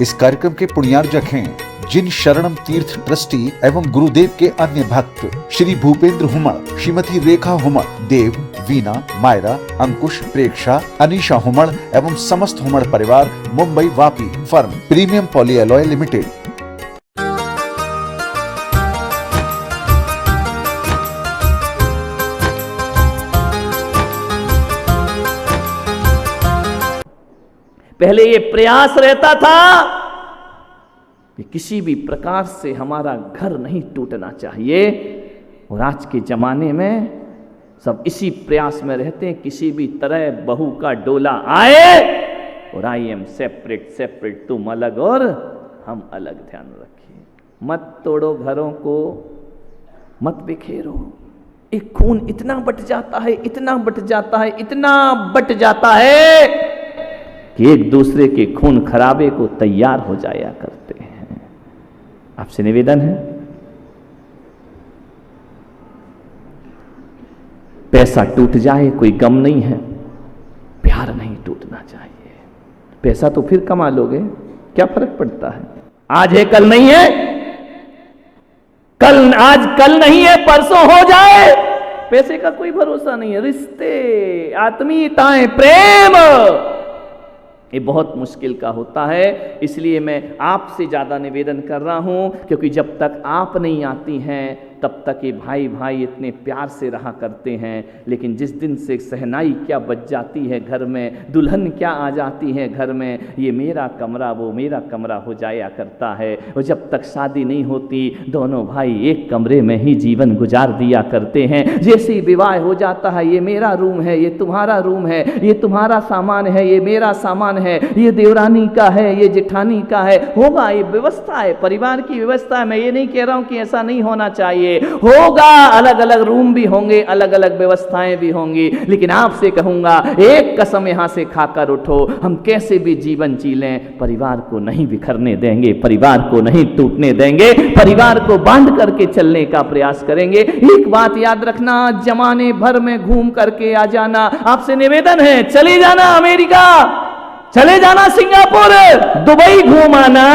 इस कार्यक्रम के पुण्यार्जक हैं जिन शरणम तीर्थ ट्रस्टी एवं गुरुदेव के अन्य भक्त श्री भूपेंद्र हुमड़, श्रीमती रेखा हुमड़, देव, वीना, मायरा, अंकुश, प्रेक्षा, अनीशा हुमड़ एवं समस्त हुमड़ परिवार, Mumbai Vapi, firm premium polyalloy limited. पहले ये प्रयास रहता था कि किसी भी प्रकार से हमारा घर नहीं टूटना चाहिए, और आज के जमाने में सब इसी प्रयास में रहते हैं किसी भी तरह बहू का डोला आए और आई एम सेपरेट सेपरेट, तुम अलग और हम अलग। ध्यान रखिए, मत तोड़ो घरों को, मत बिखेरो। एक खून इतना बट जाता है, इतना बट जाता है, इतना बट जाता है कि एक दूसरे के खून खराबे को तैयार हो जाया करते हैं। आपसे निवेदन है, पैसा टूट जाए कोई गम नहीं है, प्यार नहीं टूटना चाहिए। पैसा तो फिर कमा लोगे, क्या फर्क पड़ता है? आज है कल नहीं है, कल आज कल नहीं है परसों हो जाए, पैसे का कोई भरोसा नहीं है। रिश्ते, आत्मीयताएं, प्रेम, ये बहुत मुश्किल का होता है। इसलिए मैं आपसे ज़्यादा निवेदन कर रहा हूं, क्योंकि जब तक आप नहीं आती हैं तब तक ये भाई भाई इतने प्यार से रहा करते हैं, लेकिन जिस दिन से सहनाई क्या बच जाती है घर में, दुल्हन क्या आ जाती है घर में, ये मेरा कमरा वो मेरा कमरा हो जाया करता है। और जब तक शादी नहीं होती दोनों भाई एक कमरे में ही जीवन गुजार दिया करते हैं। जैसे ही विवाह हो जाता है, ये मेरा रूम है, ये तुम्हारा रूम है, ये तुम्हारा सामान है, ये मेरा सामान है, ये देवरानी का है, ये जेठानी का है। होगा, ये व्यवस्था है, परिवार की व्यवस्था है। मैं ये नहीं कह रहा हूं कि ऐसा नहीं होना चाहिए, होगा, अलग अलग रूम भी होंगे, अलग अलग व्यवस्थाएं भी होंगी, लेकिन आपसे कहूंगा एक कसम यहां से खाकर उठो, हम कैसे भी जीवन जी लें, परिवार को नहीं बिखरने देंगे, परिवार को नहीं टूटने देंगे, परिवार को बांध करके चलने का प्रयास करेंगे। एक बात याद रखना, जमाने भर में घूम करके आ जाना। आपसे निवेदन है, चले जाना अमेरिका, चले जाना सिंगापुर, दुबई घूम आना,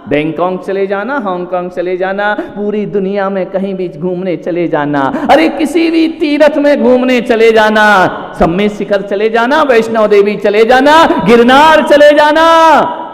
बैंकॉक चले जाना, हांगकांग चले जाना, पूरी दुनिया में कहीं भी घूमने चले जाना। अरे किसी भी तीर्थ में घूमने चले जाना, सम्मेद शिखर चले जाना, वैष्णो देवी चले जाना, गिरनार चले जाना,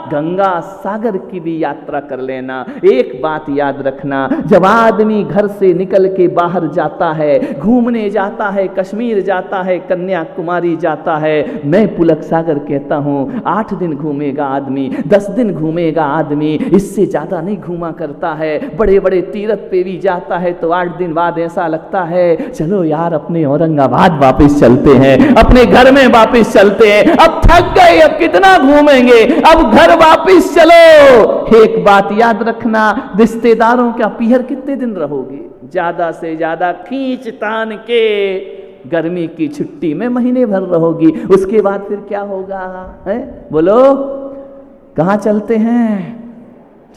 गंगा सागर की भी यात्रा कर लेना। एक बात याद रखना, जब आदमी घर से निकल के बाहर जाता है, घूमने जाता है, कश्मीर जाता है, कन्याकुमारी जाता है, मैं पुलक सागर कहता हूं 8 दिन घूमेगा आदमी, 10 दिन घूमेगा आदमी, इससे ज्यादा नहीं घूमा करता है। बड़े बड़े तीर्थ पे भी जाता है तो 8 दिन बाद ऐसा लगता है चलो यार अपने औरंगाबाद वापस चलते हैं, अपने घर में वापस चलते हैं, अब थक गए, अब कितना घूमेंगे, अब घर वापिस चलो। एक बात याद रखना, रिश्तेदारों का पीहर कितने दिन रहोगे? ज्यादा से ज्यादा खींच तान के गर्मी की छुट्टी में महीने भर रहोगी, उसके बाद फिर क्या होगा है? बोलो कहां चलते हैं?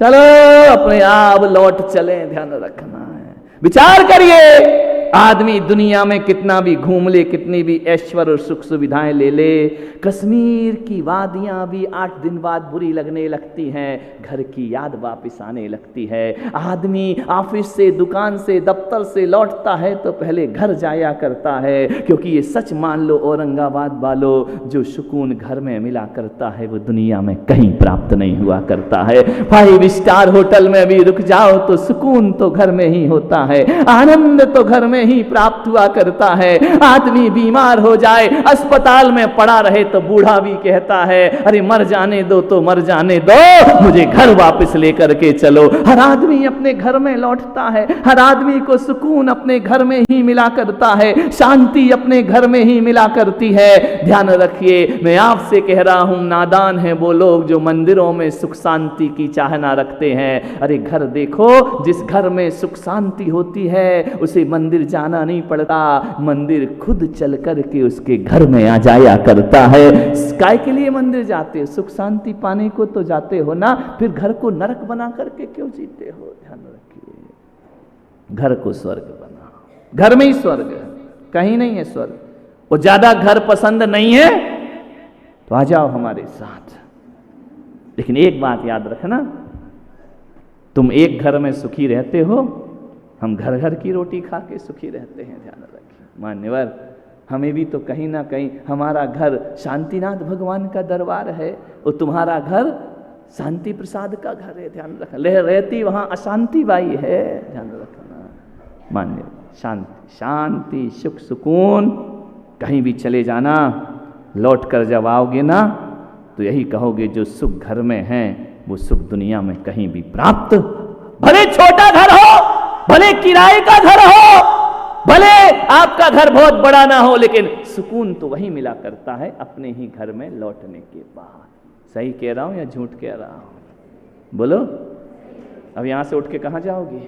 चलो अपने आप लौट चले, ध्यान रखना है। विचार करिए, आदमी दुनिया में कितना भी घूम ले, कितनी भी ऐश्वर्य और सुख सुविधाएं ले ले, कश्मीर की वादियां भी 8 दिन बाद बुरी लगने लगती हैं, घर की याद वापस आने लगती है। आदमी ऑफिस से, दुकान से, दफ्तर से लौटता है तो पहले घर जाया करता है, क्योंकि ये सच मान लो औरंगाबाद वालों, जो सुकून घर में मिला करता है वो दुनिया में कहीं प्राप्त नहीं हुआ करता है। 5 स्टार होटल में भी रुक जाओ तो सुकून तो घर में ही होता है, आनंद तो घर में ही प्राप्त हुआ करता है। आदमी बीमार हो जाए, अस्पताल में पड़ा रहे तो बूढ़ा भी कहता है अरे मर जाने दो तो मर जाने दो, मुझे घर वापस लेकर के चलो। हर आदमी अपने घर में लौटता है, हर आदमी को सुकून अपने घर में ही मिला करता है, शांति अपने घर में ही मिला करती है। ध्यान रखिए, मैं आपसे कह रहा हूं, नादान है वो लोग जो मंदिरों में सुख शांति की चाहना रखते हैं। अरे घर देखो, जिस घर में सुख शांति होती है उसे मंदिर जाना नहीं पड़ता, मंदिर खुद चल करके उसके घर में आ जाया करता है। काय के लिए मंदिर जाते हो? सुख शांति पाने को तो जाते हो ना, फिर घर को नरक बना करके क्यों जीते हो? ध्यान रखिए, घर को स्वर्ग बनाओ। घर में ही स्वर्ग है, कहीं नहीं है स्वर्ग। वो ज्यादा घर पसंद नहीं है तो आ जाओ हमारे साथ, लेकिन एक बात याद रखना, तुम एक घर में सुखी रहते हो, हम घर घर की रोटी खा के सुखी रहते हैं। ध्यान रखिए मान्यवर, हमें भी तो कहीं ना कहीं हमारा घर शांतिनाथ भगवान का दरबार है और तुम्हारा घर शांति प्रसाद का घर है। ध्यान रखना, रहती वहां अशांति बाई है। ध्यान रखना मान्य, शांति शांति सुख सुकून। कहीं भी चले जाना, लौट कर जब आओगे ना तो यही कहोगे जो सुख घर में है वो सुख दुनिया में कहीं भी प्राप्त, भले छोटा घर हो, भले किराए का घर हो, भले आपका घर बहुत बड़ा ना हो, लेकिन सुकून तो वही मिला करता है अपने ही घर में लौटने के बाद। सही कह रहा हूं या झूठ कह रहा हूं? बोलो। अब यहां से उठ के कहां जाओगे?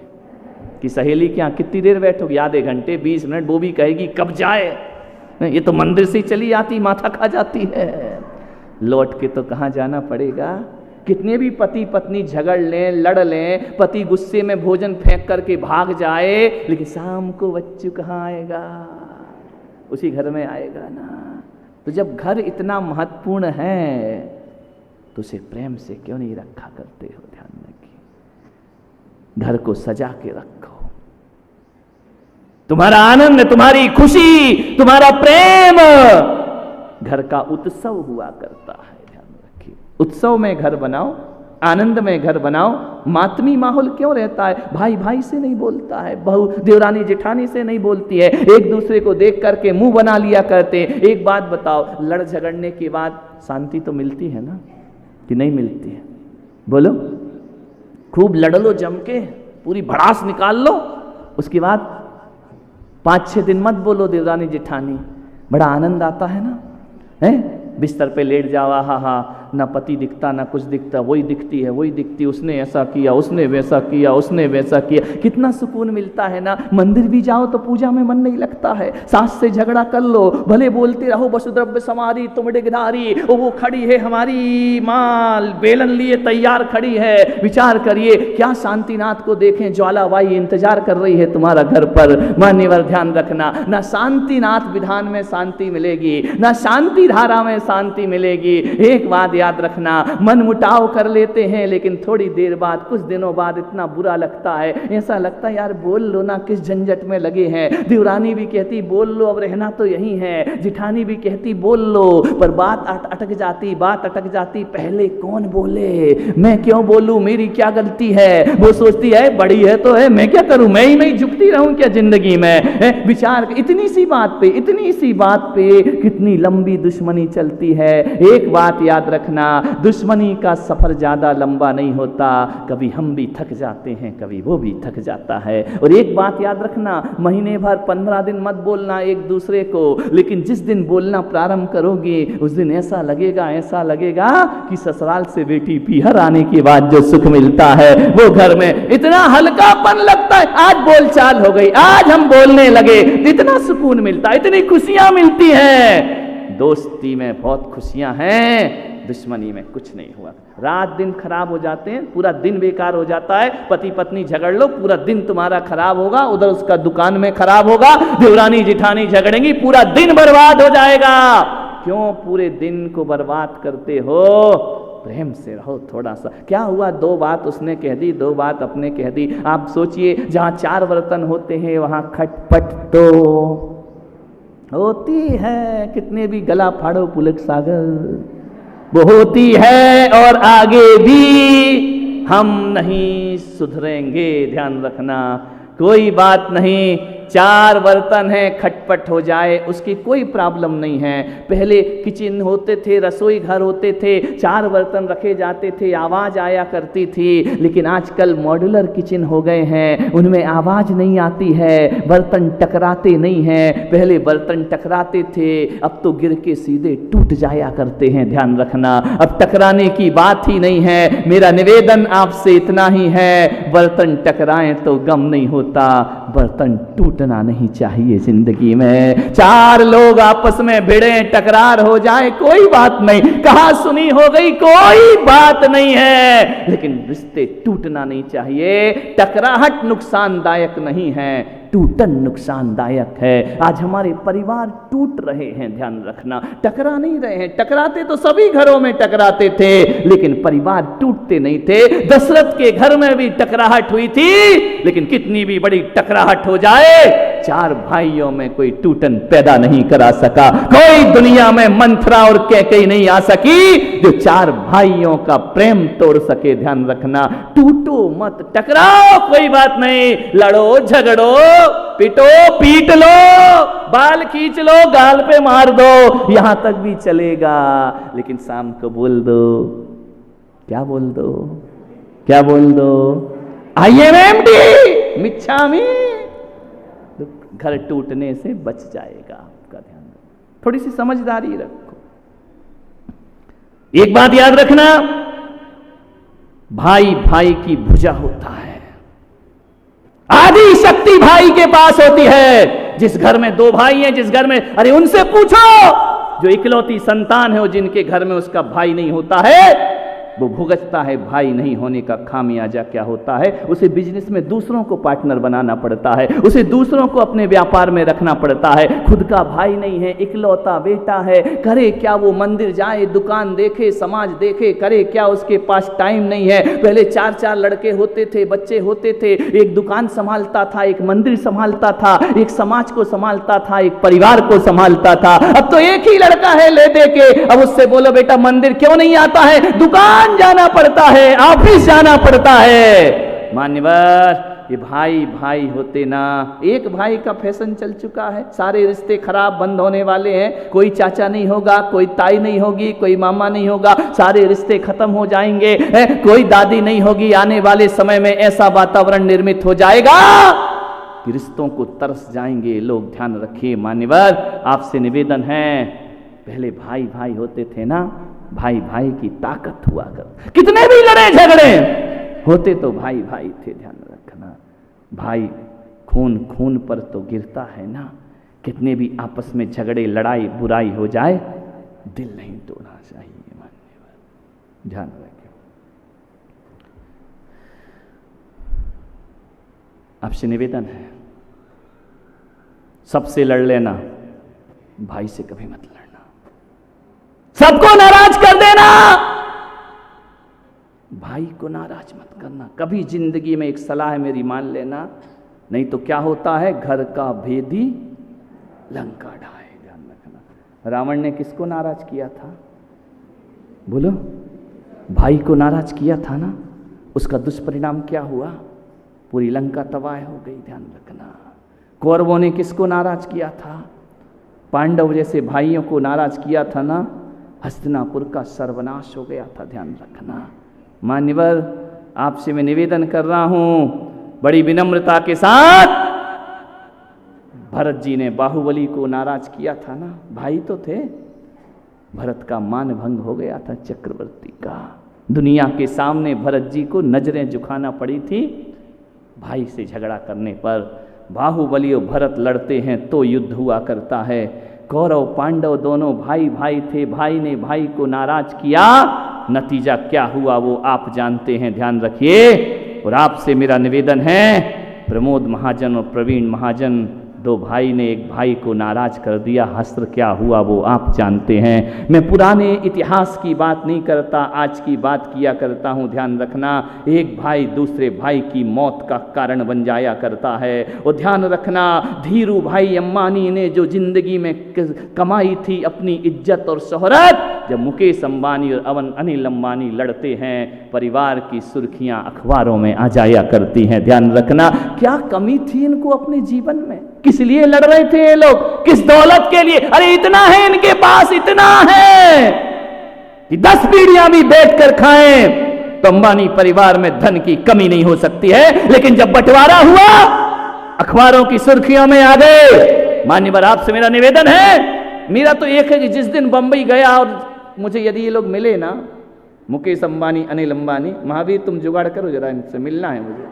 कि सहेली के यहां कितनी देर बैठोगे? आधे घंटे 20 मिनट। वो भी कहेगी कब जाए, ये तो मंदिर से ही चली आती, माथा खा जाती है। लौट के तो कहां जाना पड़ेगा? कितने भी पति पत्नी झगड़ लें, लड़ लें, पति गुस्से में भोजन फेंक करके भाग जाए, लेकिन शाम को बच्चू कहाँ आएगा? उसी घर में आएगा ना। तो जब घर इतना महत्वपूर्ण है तो उसे प्रेम से क्यों नहीं रखा करते हो? ध्यान रखिए, घर को सजा के रखो। तुम्हारा आनंद, तुम्हारी खुशी, तुम्हारा प्रेम घर का उत्सव हुआ करता है। ध्यान रखिए, उत्सव में घर बनाओ, आनंद में घर बनाओ। मातमी माहौल क्यों रहता है? भाई भाई से नहीं बोलता है, बहू देवरानी जेठानी से नहीं बोलती है, एक दूसरे को देख करके मुंह बना लिया करते। एक बात बताओ, लड़ झगड़ने के बाद शांति तो मिलती है ना कि नहीं मिलती है? बोलो। खूब लड़ लो जम के, पूरी भड़ास निकाल लो, उसके बाद 5-6 दिन मत बोलो देवरानी जेठानी, बड़ा आनंद आता है ना। है बिस्तर पे लेट जावा, हा हा, ना पति दिखता ना कुछ दिखता, वही दिखती है, वही दिखती, उसने ऐसा किया, उसने वैसा किया, उसने वैसा किया, कितना सुकून मिलता है ना। मंदिर भी जाओ तो पूजा में मन नहीं लगता है, सास से झगड़ा कर लो, भले बोलते रहो वसुद्रव्य समारी तुम डिगधारी, वो खड़ी है हमारी माँ बेलन लिए तैयार खड़ी है। विचार करिए, क्या शांतिनाथ को देखें, ज्वालाबाई इंतजार कर रही है तुम्हारा घर पर। मान्यवर ध्यान रखना, ना शांतिनाथ विधान में शांति मिलेगी, ना शांति धारा में शांति मिलेगी। एक बात याद रखना, मन मुटाव कर लेते हैं, लेकिन थोड़ी देर बाद, कुछ दिनों बाद इतना बुरा लगता है, ऐसा लगता है यार बोल लो ना, किस झंझट में लगे हैं। देवरानी भी कहती बोल लो, अब रहना तो यही है। जिठानी भी कहती बोल लो, पर बात अटक जाती, बात अटक जाती। पहले कौन बोले, मैं क्यों बोलूं, मेरी क्या गलती है? वो सोचती है बड़ी है तो है, मैं क्या करूं, मैं ही नहीं झुकती रहूं क्या जिंदगी में? विचार, इतनी सी बात पे, इतनी सी बात पे कितनी लंबी दुश्मनी चलती है। एक बात याद रखना, दुश्मनी का सफर ज्यादा लंबा नहीं होता, कभी हम भी थक जाते हैं, कभी वो भी थक जाता है। और एक बात याद रखना, महीने भर 15 दिन मत बोलना एक दूसरे को, लेकिन जिस दिन बोलना प्रारंभ करोगे उस दिन ऐसा लगेगा कि ससुराल से बेटी पीहर आने के बाद जो सुख मिलता है वो घर में इतना हल्कापन लगता है। आज बोलचाल हो गई, आज हम बोलने लगे, इतना सुकून मिलता है, इतनी खुशियां मिलती हैं। दोस्ती में बहुत खुशियां हैं, दुश्मनी में कुछ नहीं हुआ। रात दिन खराब हो जाते हैं, पूरा दिन बेकार हो जाता है। पति पत्नी झगड़ लो, पूरा दिन तुम्हारा खराब होगा, उधर उसका दुकान में खराब होगा, देवरानी जिठानी झगड़ेंगी, पूरा दिन बर्बाद हो जाएगा। क्यों पूरे दिन को बर्बाद करते हो? प्रेम से रहो थोड़ा सा। क्या हुआ, 2 बात उसने कह दी, 2 बात अपने कह दी। आप सोचिए, जहां 4 बर्तन होते हैं वहां खटपट तो होती है। कितने भी गला फाड़ो पुलक सागर, वो होती है, और आगे भी हम नहीं सुधरेंगे। ध्यान रखना, कोई बात नहीं, 4 बर्तन हैं, खटपट हो जाए उसकी कोई प्रॉब्लम नहीं है। पहले किचन होते थे, रसोई घर होते थे, 4 बर्तन रखे जाते थे, आवाज आया करती थी। लेकिन आजकल मॉड्यूलर किचन हो गए हैं, उनमें आवाज नहीं आती है, बर्तन टकराते नहीं हैं। पहले बर्तन टकराते थे, अब तो गिर के सीधे टूट जाया करते हैं। ध्यान रखना, अब टकराने की बात ही नहीं है। मेरा निवेदन आपसे इतना ही है, बर्तन टकराएं तो गम नहीं होता, बर्तन टूटना नहीं चाहिए जिंदगी में। 4 लोग आपस में भिड़े, टकरार हो जाए, कोई बात नहीं, कहा सुनी हो गई, कोई बात नहीं है, लेकिन रिश्ते टूटना नहीं चाहिए। टकराहट नुकसानदायक नहीं है, टूटन नुकसानदायक है। आज हमारे परिवार टूट रहे हैं, ध्यान रखना, टकरा नहीं रहे हैं। टकराते तो सभी घरों में टकराते थे, लेकिन परिवार टूटते नहीं थे। दशरथ के घर में भी टकराहट हुई थी, लेकिन कितनी भी बड़ी टकराहट हो जाए, चार भाइयों में कोई टूटन पैदा नहीं करा सका। कोई दुनिया में मंथरा और कैकेयी नहीं आ सकी जो चार भाइयों का प्रेम तोड़ सके। ध्यान रखना, टूटो मत, टकराओ, कोई बात नहीं, लड़ो झगड़ो, पिटो पीट लो, बाल खींच लो, गाल पे मार दो, यहां तक भी चलेगा, लेकिन शाम को बोल दो, क्या बोल दो, क्या बोल दो, आई एम एम्प्टी, मिच्छामी, घर टूटने से बच जाएगा। आपका ध्यान रखो, थोड़ी सी समझदारी रखो। एक बात याद रखना, भाई भाई की भुजा होता है, आदि शक्ति भाई के पास होती है। जिस घर में दो भाई हैं, जिस घर में, अरे उनसे पूछो, जो इकलौती संतान है, वो जिनके घर में उसका भाई नहीं होता है, वो भुगतता है भाई नहीं होने का खामियाजा क्या होता है। उसे बिजनेस में दूसरों को पार्टनर बनाना पड़ता है, उसे दूसरों को अपने व्यापार में रखना पड़ता है। खुद का भाई नहीं है, इकलौता बेटा है, करे क्या वो, मंदिर जाए, दुकान देखे, समाज देखे, करे क्या, उसके पास टाइम नहीं है। पहले चार चार लड़के होते थे, बच्चे होते थे, एक दुकान संभालता था, एक मंदिर संभालता था, एक समाज को संभालता था, एक परिवार को संभालता था। अब तो एक ही लड़का है ले दे के, अब उससे बोलो बेटा मंदिर क्यों नहीं आता है, दुकान जाना पड़ता है, ऑफिस जाना पड़ता है। मान्यवर, ये भाई भाई होते ना, एक भाई का फैशन चल चुका है, सारे रिश्ते खराब बंद होने वाले हैं। कोई चाचा नहीं होगा, कोई ताई नहीं होगी, कोई मामा नहीं होगा, सारे रिश्ते खत्म हो जाएंगे, कोई दादी नहीं होगी। आने वाले समय में ऐसा वातावरण निर्मित हो जाएगा कि रिश्तों को तरस जाएंगे लोग। ध्यान रखिए मान्यवर, आपसे निवेदन है, पहले भाई भाई होते थे ना, भाई भाई की ताकत हुआ कर, कितने भी लड़े झगड़े होते तो भाई भाई थे। ध्यान रखना, भाई खून खून पर तो गिरता है ना, कितने भी आपस में झगड़े लड़ाई बुराई हो जाए, दिल नहीं तोड़ना चाहिए। मान्यवर ध्यान रखें, आपसे निवेदन है, सबसे लड़ लेना, भाई से कभी मत लड़ना, सबको नाराज कर देना, भाई को नाराज मत करना। कभी जिंदगी में एक सलाह है मेरी, मान लेना, नहीं तो क्या होता है, घर का भेदी लंका ढाए। ध्यान रखना, रावण ने किसको नाराज किया था, बोलो, भाई को नाराज किया था ना, उसका दुष्परिणाम क्या हुआ, पूरी लंका तबाह हो गई। ध्यान रखना, कौरवों ने किसको नाराज किया था, पांडव जैसे भाइयों को नाराज किया था ना, हस्तिनापुर का सर्वनाश हो गया था। ध्यान रखना मान्यवर, आपसे मैं निवेदन कर रहा हूं बड़ी विनम्रता के साथ, भरत जी ने बाहुबली को नाराज किया था ना, भाई तो थे, भरत का मान भंग हो गया था चक्रवर्ती का, दुनिया के सामने भरत जी को नजरें झुकाना पड़ी थी भाई से झगड़ा करने पर। बाहुबली और भरत लड़ते हैं तो युद्ध हुआ करता है। कौरव पांडव दोनों भाई भाई थे, भाई ने भाई को नाराज किया, नतीजा क्या हुआ वो आप जानते हैं। ध्यान रखिए, और आपसे मेरा निवेदन है, प्रमोद महाजन और प्रवीण महाजन, दो भाई ने एक भाई को नाराज कर दिया, हस्त्र क्या हुआ वो आप जानते हैं। मैं पुराने इतिहास की बात नहीं करता, आज की बात किया करता हूँ। ध्यान रखना, एक भाई दूसरे भाई की मौत का कारण बन जाया करता है। और ध्यान रखना, धीरू भाई अंबानी ने जो जिंदगी में कमाई थी अपनी इज्जत और शोहरत, जब मुकेश अंबानी और अनिल अंबानी लड़ते हैं, परिवार की सुर्खियां अखबारों में आ जाया करती हैं। ध्यान रखना, क्या कमी थी इनको अपने जीवन में, किस लिए लड़ रहे थे ये लोग, किस दौलत के लिए, अरे इतना है इनके पास, इतना है कि 10 पीढ़ियां भी बैठकर खाएं तो अंबानी परिवार में धन की कमी नहीं हो सकती है। लेकिन जब बंटवारा हुआ, अखबारों की सुर्खियों में आ गए। मान्यवर, आपसे मेरा निवेदन है, मेरा तो एक है कि जिस दिन बंबई गया और मुझे यदि ये लोग मिले ना, मुकेश अंबानी, अनिल अंबानी, महावीर तुम जुगाड़ करो जरा, इनसे मिलना है मुझे,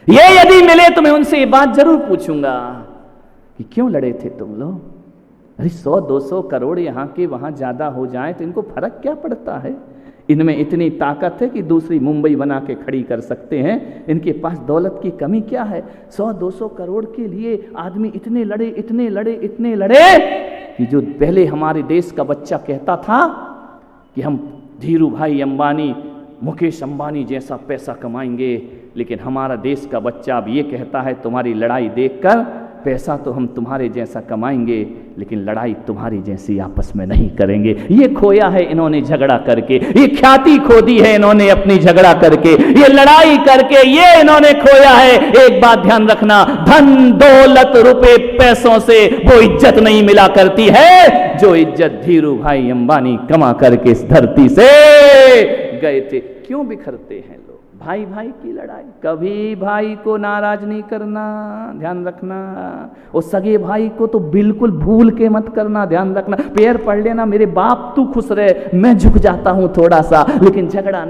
ये यदि मिले तो मैं उनसे ये बात जरूर पूछूंगा कि क्यों लड़े थे तुम लोग। अरे 100-200 करोड़ यहाँ के वहाँ ज्यादा हो जाए तो इनको फर्क क्या पड़ता है, इनमें इतनी ताकत है कि दूसरी मुंबई बना के खड़ी कर सकते हैं। इनके पास दौलत की कमी क्या है? 100-200 करोड़ के लिए आदमी इतने लड़े कि जो पहले हमारे देश का बच्चा कहता था कि हम धीरू भाई अंबानी, मुकेश अंबानी जैसा पैसा कमाएंगे, लेकिन हमारा देश का बच्चा अब ये कहता है तुम्हारी लड़ाई देखकर पैसा तो हम तुम्हारे जैसा कमाएंगे, लेकिन लड़ाई तुम्हारी जैसी आपस में नहीं करेंगे। ये खोया है इन्होंने झगड़ा करके, ये ख्याति खो दी है इन्होंने अपनी झगड़ा करके, ये लड़ाई करके ये इन्होंने खोया है। एक बात ध्यान रखना, धन दौलत रुपए पैसों से वो इज्जत नहीं मिला करती है जो इज्जत धीरू भाई अंबानी कमा करके इस धरती से गए थे। क्यों बिखरते हैं लोग? भाई भाई की लड़ाई, कभी भाई को नाराज नहीं करना, ध्यान रखना। और सगे भाई को तो बिल्कुल भूल के मत करना, ध्यान रखना। पैर पढ़ लेना, मेरे बाप तू खुश रहे, मैं झुक जाता हूं थोड़ा सा, लेकिन झगड़ा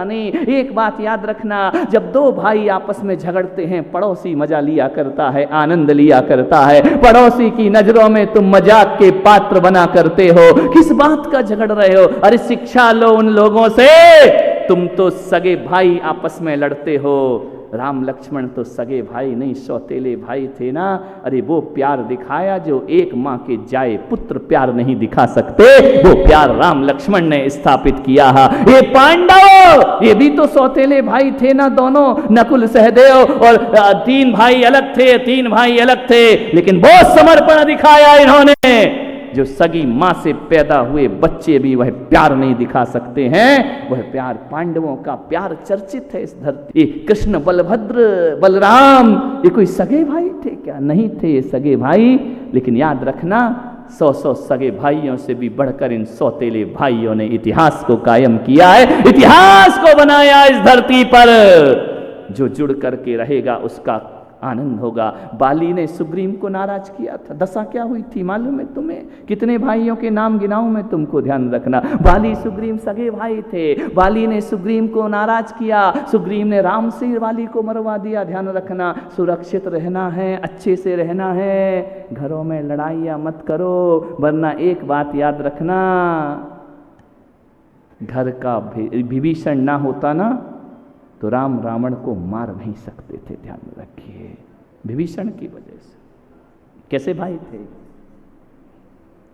नहीं। एक बात याद रखना, जब दो भाई आपस में झगड़ते हैं, पड़ोसी मजा लिया करता है, आनंद लिया करता है। पड़ोसी की नजरों में तुम मजाक के पात्र बना करते हो। किस बात का झगड़ रहे हो? अरे शिक्षा लो उन लोगों से, तुम तो सगे भाई आपस में लड़ते हो। राम लक्ष्मण तो सगे भाई नहीं, सौतेले भाई थे ना। अरे वो प्यार दिखाया जो एक माँ के जाए पुत्र प्यार नहीं दिखा सकते, वो प्यार राम लक्ष्मण ने स्थापित किया है। ये पांडव, ये भी तो सौतेले भाई थे ना दोनों, नकुल सहदेव, और तीन भाई अलग थे, लेकिन बहुत समर्पण दिखाया इन्होंने। जो सगी मां से पैदा हुए बच्चे भी वह प्यार नहीं दिखा सकते हैं, वह प्यार पांडवों का प्यार चर्चित है इस धरती। कृष्ण बलभद्र बलराम ये कोई सगे भाई थे क्या? नहीं थे ये सगे भाई, लेकिन याद रखना 100 सगे भाइयों से भी बढ़कर इन सौतेले भाइयों ने इतिहास को कायम किया है, इतिहास को बनाया इस धरती पर। जो जुड़ करके रहेगा उसका आनंद होगा। बाली ने सुग्रीव को नाराज किया था, दशा क्या हुई थी मालूम है तुम्हें? कितने भाइयों के नाम गिनाऊं मैं तुमको, ध्यान रखना। बाली सुग्रीव सगे भाई थे, बाली ने सुग्रीव को नाराज किया, सुग्रीव ने राम से बाली को मरवा दिया। ध्यान रखना, सुरक्षित रहना है, अच्छे से रहना है, घरों में लड़ाइयां मत करो, वरना एक बात याद रखना, घर का विभीषण ना होता ना तो राम रावण को मार नहीं सकते थे। ध्यान रखिए, विभीषण की वजह से। कैसे भाई थे?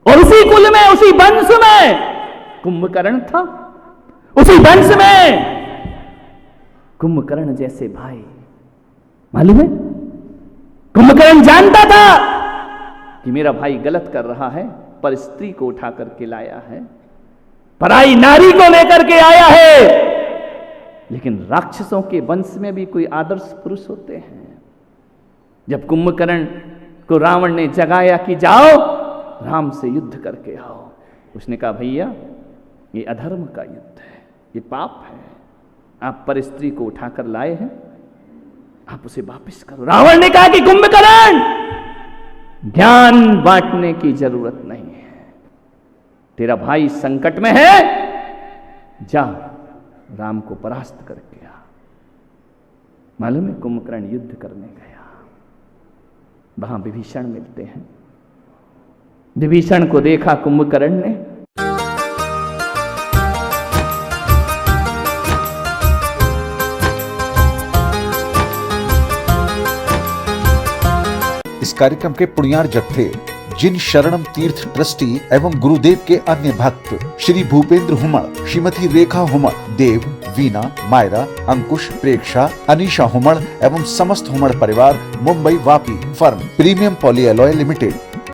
और उसी कुल में, उसी वंश में कुंभकर्ण था, उसी वंश में कुंभकर्ण जैसे भाई। मालूम है, कुंभकर्ण जानता था कि मेरा भाई गलत कर रहा है, पर स्त्री को उठा करके लाया है, पराई नारी को लेकर के आया है। लेकिन राक्षसों के वंश में भी कोई आदर्श पुरुष होते हैं। जब कुंभकर्ण को रावण ने जगाया कि जाओ राम से युद्ध करके आओ, उसने कहा भैया ये अधर्म का युद्ध है, ये पाप है, आप पर स्त्री को उठाकर लाए हैं, आप उसे वापस करो। रावण ने कहा कि कुंभकर्ण ज्ञान बांटने की जरूरत नहीं है, तेरा भाई संकट में है, जा राम को परास्त करके आ। मालूम है, कुंभकर्ण युद्ध करने गया, वहां विभीषण मिलते हैं। विभीषण को देखा कुंभकर्ण ने, इस कार्यक्रम के पुण्यार जत्थे जिन शरणम तीर्थ ट्रस्टी एवं गुरुदेव के अन्य भक्त श्री भूपेंद्र हुमड़, श्रीमती रेखा हुमड़, देव, वीना, मायरा, अंकुश, प्रेक्षा, अनीशा हुमड़ एवं समस्त हुमड़ परिवार, Mumbai Vapi firm premium polyalloy limited